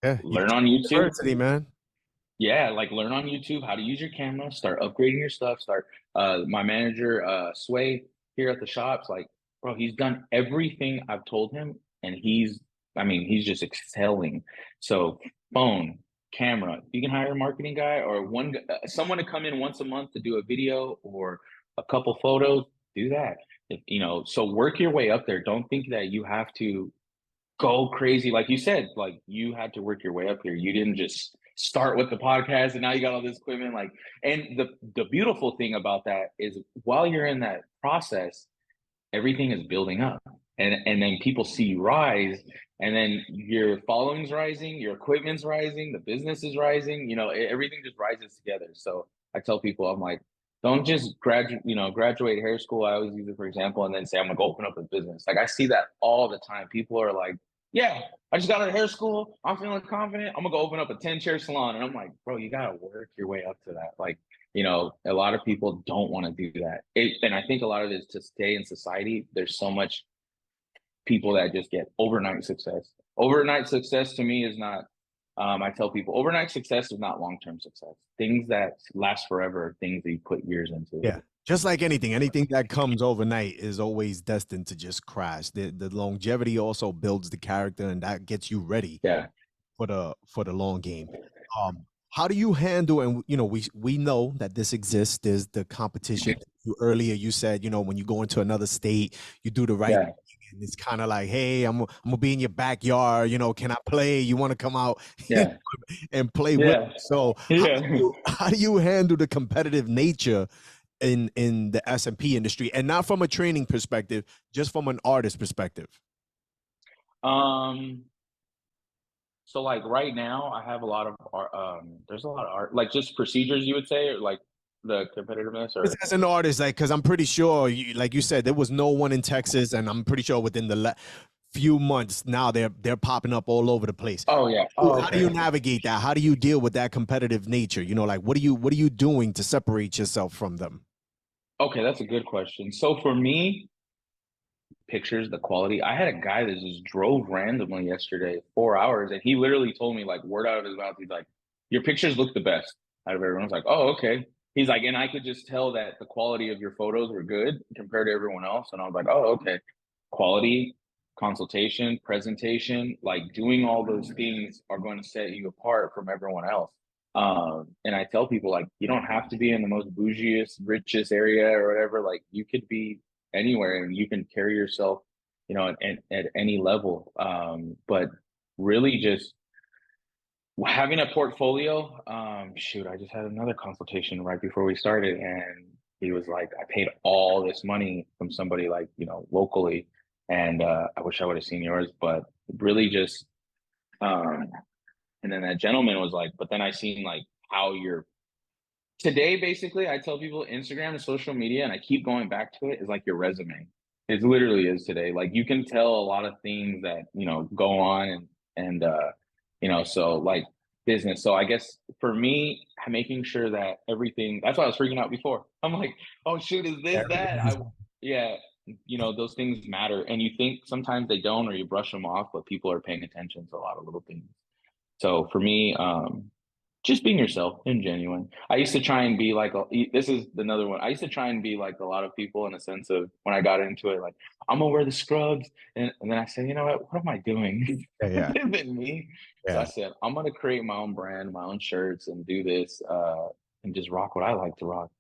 Yeah, Learn on YouTube. university, man. Yeah, like learn on YouTube how to use your camera, start upgrading your stuff, start my manager Sway here at the shops, like, bro, he's done everything I've told him and he's just excelling. So phone, camera, you can hire a marketing guy or someone to come in once a month to do a video or a couple photos, do that. So work your way up there. Don't think that you have to go crazy. Like you said, like you had to work your way up here. You didn't just start with the podcast and now you got all this equipment. Like, and the beautiful thing about that is while you're in that process, everything is building up. And then people see you rise, and then your following's rising, your equipment's rising, the business is rising, everything just rises together. So I tell people, I'm like, don't just graduate hair school. I always use it for example, and then say I'm gonna go open up a business. Like I see that all the time. People are like, yeah, I just got out of hair school. I'm feeling confident. I'm gonna go open up a 10-chair salon. And I'm like, bro, you gotta work your way up to that. Like, a lot of people don't want to do that. And I think a lot of it is to stay in society. There's so much people that just get overnight success. Overnight success to me is not, I tell people overnight success is not long-term success. Things that last forever are things that you put years into. Yeah. Just like anything that comes overnight is always destined to just crash. The longevity also builds the character, and that gets you ready Yeah. for the long game. How do you handle, and we know that this exists, there's the competition. Earlier you said, when you go into another state, you do the right Yeah. thing, and it's kind of like, hey, I'm gonna be in your backyard, can I play? You want to come out Yeah. and play with Yeah. me? So Yeah. how do you handle the competitive nature in the SMP industry, and not from a training perspective, just from an artist perspective? Um, So like right now, I have a lot of art, there's a lot of art, like just procedures you would say, or like the competitiveness, or As an artist, like, because I'm pretty sure, like you said, there was no one in Texas, and I'm pretty sure within the few months now they're popping up all over the place. oh yeah, oh How do you okay, navigate that? How do you deal with that competitive nature? You know, like what are you doing to separate yourself from them? okay, that's a good question. So for me, pictures, the quality. I had a guy that just drove randomly yesterday, 4 hours, and he literally told me like word out of his mouth. He's like, "Your pictures look the best out of everyone." I was like, "Oh, okay." He's like, and I could just tell that the quality of your photos were good compared to everyone else, and I was like, "Oh, okay." Quality, consultation, presentation, like doing all those things are going to set you apart from everyone else. And I tell people like, you don't have to be in the most bougiest, richest area or whatever. Like, you could be anywhere and you can carry yourself, at any level. But really just having a portfolio. Shoot, I just had another consultation right before we started, and he was like, I paid all this money from somebody like, locally. And I wish I would have seen yours, but really just, um, and then that gentleman was like, but then I seen like how you're today, basically, I tell people Instagram and social media, and I keep going back to it, is like your resume. It literally is today. Like you can tell a lot of things that, go on and so like business. So I guess for me, making sure that everything, that's why I was freaking out before. I'm like, oh shoot, is this that? Yeah, those things matter. And you think sometimes they don't, or you brush them off, but people are paying attention to a lot of little things. So for me, just being yourself and genuine. I used to try and be like, this is another one. I used to try and be like a lot of people in a sense of when I got into it, like, I'm gonna wear the scrubs. And then I said, you know what am I doing? Yeah, yeah, This isn't me. So I yeah. said, I'm gonna create my own brand, my own shirts, and do this, and just rock what I like to rock.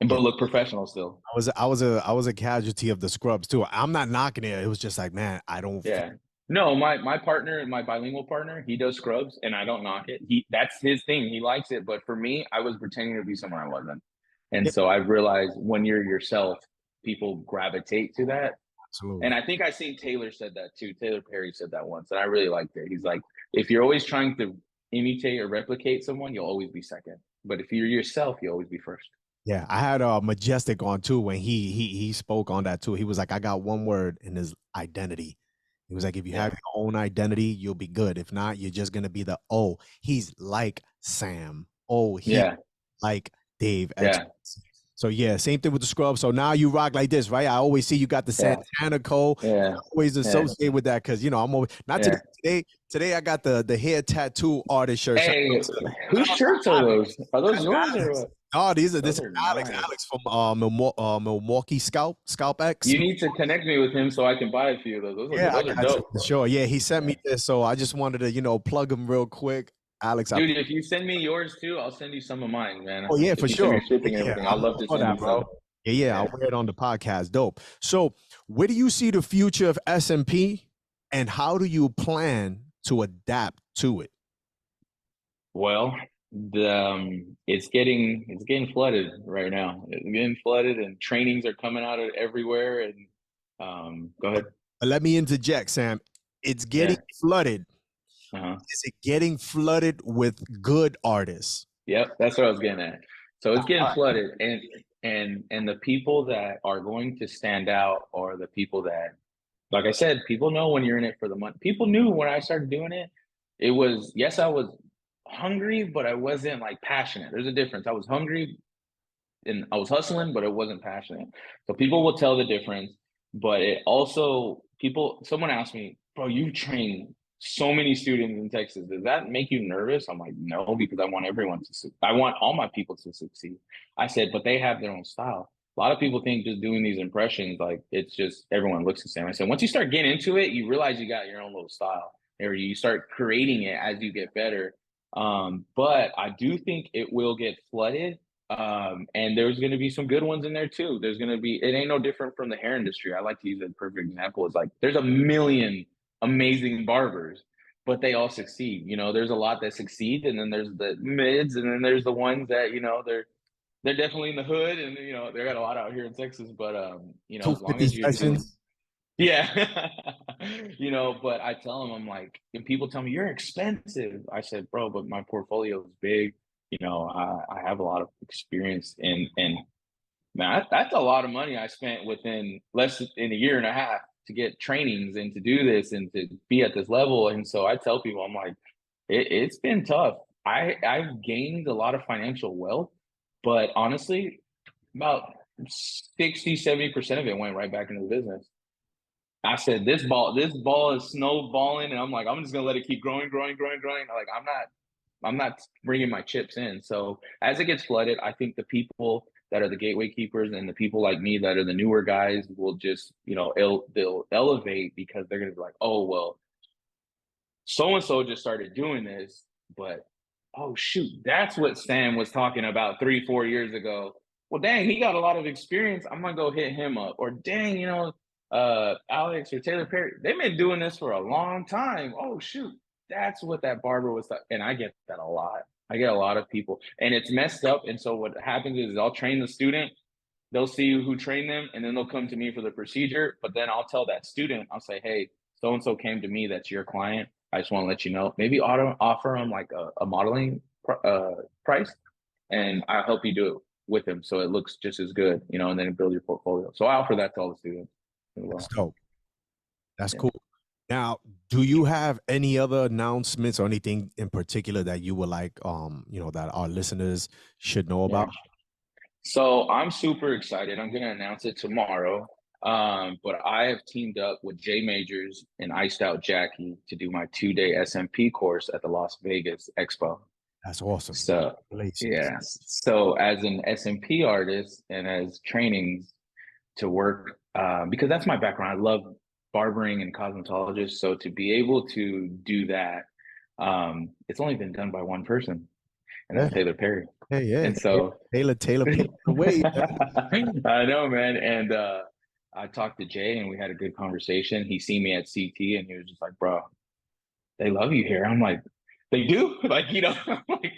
And Yeah. but look professional still. I was a casualty of the scrubs too. I'm not knocking it. It was just like, man, I don't fit. Yeah. No, my partner, my bilingual partner, he does scrubs and I don't knock it. That's his thing. He likes it. But for me, I was pretending to be someone I wasn't. And Yeah, so I realized when you're yourself, people gravitate to that. And absolutely. I think I seen Taylor said that too. Taylor Perry said that once, and I really liked it. He's like, if you're always trying to imitate or replicate someone, you'll always be second. But if you're yourself, you'll always be first. Yeah, I had Majestic on too when he spoke on that too. He was like, I got one word in his identity. He was like, if you have Yeah. your own identity, you'll be good. If not, you're just gonna be the he's like Sam. Oh, he Yeah. like Dave X. Yeah. So yeah, same thing with the scrub. So now you rock like this, right? I always see you got the Yeah. Santana Co. Yeah. I always Yeah. associate with that because I'm always not today. Yeah. Today I got the hair tattoo artist shirt. Shout Hey, out to, whose shout out to shirts are Alex. those? Are those That's yours or Alex. what? Oh, this Those is are Alex. nice. Alex from Milwaukee Scalp X. You need to connect me with him so I can buy a few of those. Yeah, I Those are got you dope. for sure. Yeah, he sent Yeah. me this, so I just wanted to, plug him real quick. Alex, Dude, if you send me yours too, I'll send you some of mine, man. oh yeah, for If you send me sure. your shipping and Yeah, everything, I'd I'm love all to for send that, you some. bro. Yeah, I'll Yeah. wear it on the podcast. Dope. So, where do you see the future of SMP, and how do you plan to adapt to it? Well, it's getting flooded right now. It's getting flooded and trainings are coming out of everywhere and go ahead. But let me interject, Sam. It's getting Yeah. flooded. Uh-huh. Is it getting flooded with good artists? Yep, that's what I was getting at. So it's getting All right. flooded, and the people that are going to stand out are the people that, like I said, people know when you're in it for the money. People knew when I started doing it. It was, yes, I was hungry, but I wasn't like passionate. There's a difference. I was hungry and I was hustling, but it wasn't passionate. So people will tell the difference. But it also someone asked me, bro, you train so many students in Texas. Does that make you nervous? I'm like, no, because I want everyone to I want all my people to succeed. I said, but they have their own style. A lot of people think just doing these impressions, like it's just everyone looks the same. I said, once you start getting into it, you realize you got your own little style, or you start creating it as you get better. But I do think it will get flooded, and there's going to be some good ones in there too. There's going to be, it ain't no different from the hair industry. I like to use a perfect example. It's like there's a million amazing barbers, but they all succeed. There's a lot that succeed, and then there's the mids, and then there's the ones that, they're definitely in the hood, and they got a lot out here in Texas. But as long 250 as you're doing, sessions. yeah. You know, but I tell them, I'm like, and people tell me, you're expensive. I said, bro, but my portfolio is big. You know, I have a lot of experience and man, that's a lot of money I spent within less than a year and a half to get trainings and to do this and to be at this level. And so I tell people, I'm like, it's been tough. I've gained a lot of financial wealth, but honestly, about 60, 70% of it went right back into the business. I said, this ball is snowballing, and I'm like, I'm just gonna let it keep growing, growing, growing, growing. Like I'm not bringing my chips in. So as it gets flooded, I think the people that are the gateway keepers and the people like me that are the newer guys will just, you know, they'll elevate because they're gonna be like, oh well, so and so just started doing this, but oh shoot, that's what Sam was talking about 3, 4 years ago. Well, dang, he got a lot of experience. I'm gonna go hit him up. Or dang, you know, Alex or Taylor Perry, they've been doing this for a long time. Oh shoot, that's what that barber was. And I get that a lot. I get a lot of people, and it's messed up. And so what happens is I'll train the student. They'll see who trained them, and then they'll come to me for the procedure. But then I'll tell that student, I'll say, hey, so and so came to me. That's your client. I just want to let you know. Maybe offer them like a modeling price, and I'll help you do it with him so it looks just as good, you know, and then build your portfolio. So I offer that to all the students as well. That's dope. That's cool. Now, do you have any other announcements or anything in particular that you would like, you know, that our listeners should know about? Yeah. So I'm super excited. I'm going to announce it tomorrow. But I have teamed up with Jay Majors and Iced Out Jackie to do my 2-day SMP course at the Las Vegas Expo. That's awesome. So yeah. So as an SMP artist and as trainings to work, because that's my background. I love barbering and cosmetologist. So to be able to do that, it's only been done by one person, and that's Taylor Perry. Hey, yeah. And so Taylor paved the way. I know, man. And I talked to Jay and we had a good conversation. He seen me at CT and he was just like, bro, they love you here. I'm like, they do? Like, you know, like,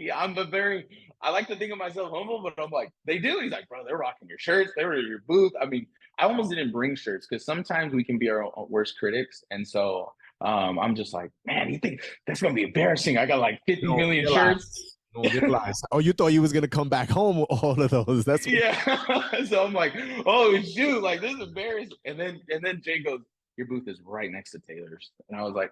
I like to think of myself humble, but I'm like, they do. He's like, bro, they're rocking your shirts. They were at your booth. I mean, I almost didn't bring shirts because sometimes we can be our worst critics. And so I'm just like, man, you think that's going to be embarrassing? I got like 50 million shirts. Oh, you thought you was gonna come back home with all of those? That's what... Yeah. So I'm like, oh shoot, like this is embarrassing. And then Jay goes, your booth is right next to Taylor's, and I was like,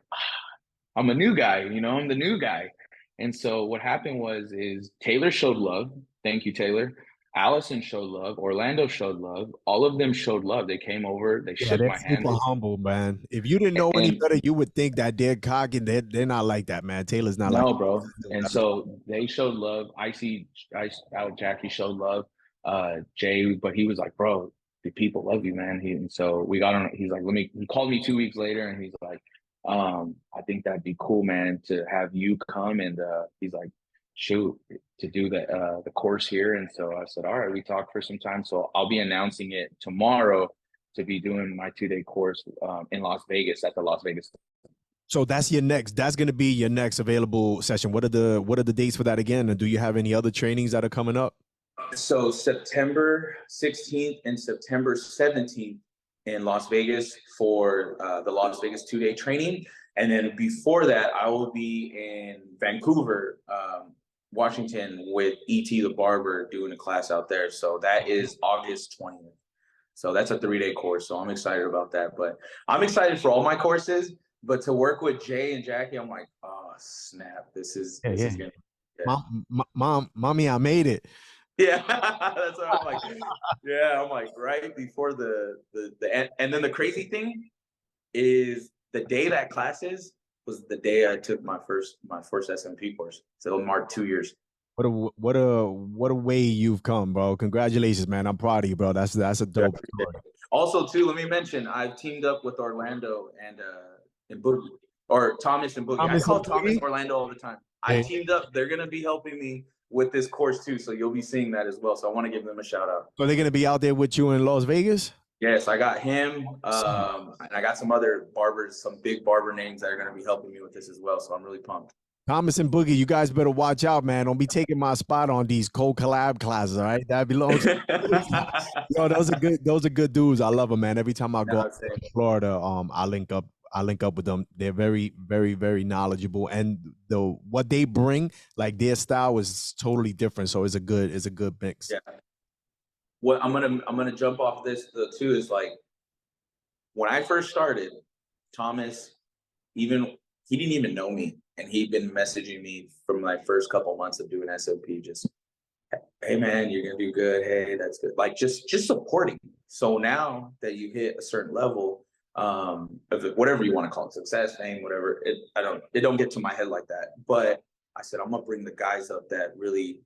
I'm a new guy, you know, I'm the new guy. And so what happened is Taylor showed love. Thank you, Taylor. Allison showed love. Orlando showed love. All of them showed love. They came over. They shook my hand. Super humble, man. If you didn't know any better, you would think that they're cocky. They're not like that, man. Taylor's not like that. No, bro. And so they showed love. Out Jackie showed love. Jay, but he was like, bro, the people love you, man. And so we got on. He's like, he called me 2 weeks later, and he's like, I think that'd be cool, man, to have you come. And he's like, shoot, to do the course here. And so I said, all right, we talked for some time. So I'll be announcing it tomorrow to be doing my 2-day course in Las Vegas at the Las Vegas. So that's going to be your next available session. What are the dates for that again? And do you have any other trainings that are coming up? So September 16th and September 17th in Las Vegas for the Las Vegas 2-day training. And then before that, I will be in Vancouver, Washington with E.T. the Barber doing a class out there. So that is August 20th. So that's a 3-day course. So I'm excited about that. But I'm excited for all my courses. But to work with Jay and Jackie, I'm like, oh, snap. This is gonna, Mommy, I made it. Yeah, that's what I'm like. Yeah, I'm like right before the and then the crazy thing is the day that class was the day I took my first SMP course. So it'll mark 2 years. What a way you've come, bro. Congratulations, man. I'm proud of you, bro. That's a dope story. Also, too, let me mention I've teamed up with Orlando and Boogie, or Thomas and Boogie. I call Thomas Orlando all the time. I teamed up. They're gonna be helping me with this course too, so you'll be seeing that as well. So I want to give them a shout out. So they're gonna be out there with you in Las Vegas? Yes, I got him, and I got some other barbers, some big barber names that are gonna be helping me with this as well. So I'm really pumped. Thomas and Boogie, you guys better watch out, man. Don't be taking my spot on these co-collab classes, all right? That belongs to Yo, those are good dudes. I love them, man. Every time I go to Florida, I link up I link up with them. They're very, very, very knowledgeable, and what they bring, like their style is totally different. So it's a good mix. Yeah. What I'm gonna jump off this too is like when I first started, Thomas, he didn't even know me, and he'd been messaging me from my first couple months of doing SMP, just, hey man, you're gonna do good. Hey, that's good. Like just supporting. So now that you hit a certain level, of whatever you want to call it, success, fame, whatever, it don't get to my head like that. But I said, I'm gonna bring the guys up that really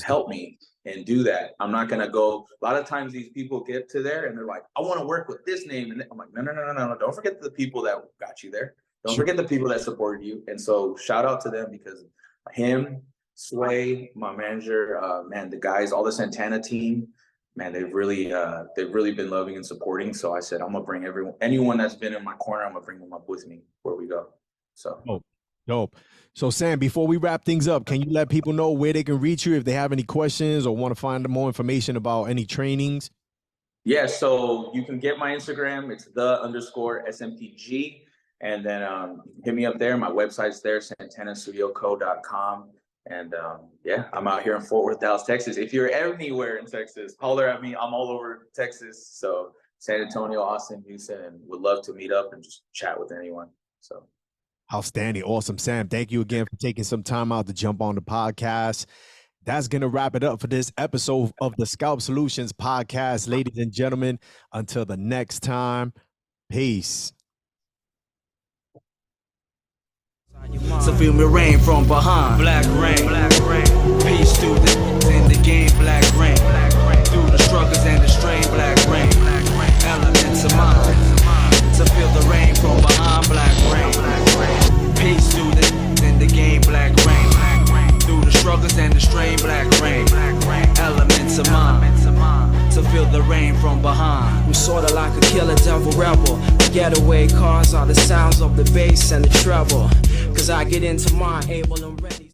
help me and do that. I'm not gonna go. A lot of times these people get to there and they're like, I want to work with this name, and I'm like, no. Don't forget the people that got you there. Don't forget the people that supported you. And so shout out to them, because him, Sway, my manager, man, the guys, all the Santana team, man, they've really been loving and supporting. So I said, I'm gonna bring anyone that's been in my corner, I'm gonna bring them up with me where we go. So dope. So Sam, before we wrap things up, can you let people know where they can reach you if they have any questions or want to find more information about any trainings? Yeah, so you can get my Instagram. It's _SMPG. And then hit me up there. My website's there, santanastudio.co.com. And yeah, I'm out here in Fort Worth, Dallas, Texas. If you're anywhere in Texas, holler at me. I'm all over Texas. So San Antonio, Austin, Houston, and would love to meet up and just chat with anyone. So outstanding. Awesome. Sam, thank you again for taking some time out to jump on the podcast. That's going to wrap it up for this episode of the Scalp Solutions podcast. Ladies and gentlemen, until the next time, peace. So feel me rain from behind. Black rain. Peace through in the game. Black rain. Through the struggles and the strain. Black rain. Elements of mine. So feel the rain from behind. Black rain. Peace through in the game. Black rain. Through the struggles and the strain. Black rain. Elements of mine. To feel the rain from behind. I'm sorta like a killer devil rebel. The getaway cars are the sounds of the bass and the treble. Cause I get into mine able and ready.